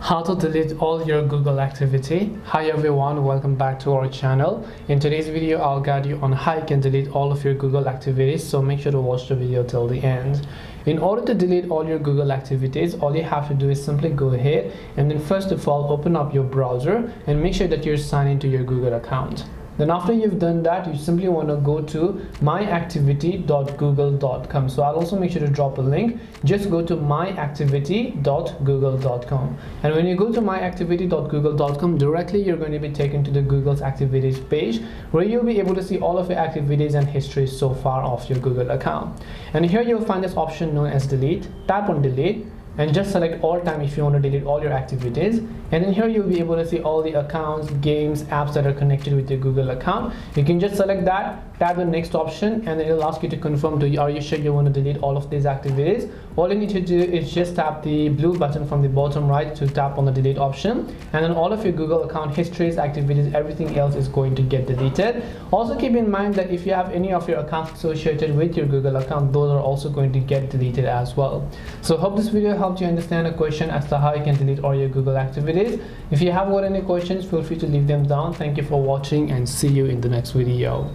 How to delete all your Google activity. Hi everyone, welcome back to our channel. In today's video I'll guide you on how you can delete all of your Google activities, so make sure to watch the video till the end. In order to delete all your Google activities, all you have to do is simply go ahead and then first of all open up your browser and make sure that you're signed into your Google account. Then after you've done that, you simply want to go to myactivity.google.com. So I'll also make sure to drop a link. Just go to myactivity.google.com. And when you go to myactivity.google.com, directly you're going to be taken to the Google's activities page, where you'll be able to see all of your activities and history so far of your Google account. And here you'll find this option known as delete. Tap on delete and just select all time if you want to delete all your activities. And then here you'll be able to see all the accounts, games, apps that are connected with your Google account. You can just select that, tap the next option, and it'll ask you to confirm are you sure you want to delete all of these activities. All you need to do is just tap the blue button from the bottom right to tap on the delete option, and then all of your Google account histories, activities, everything else is going to get deleted. Also keep in mind that if you have any of your accounts associated with your Google account, those are also going to get deleted as well. So hope this video helped you understand a question as to how you can delete all your Google activities. If you have got any questions, feel free to leave them down. Thank you for watching and see you in the next video.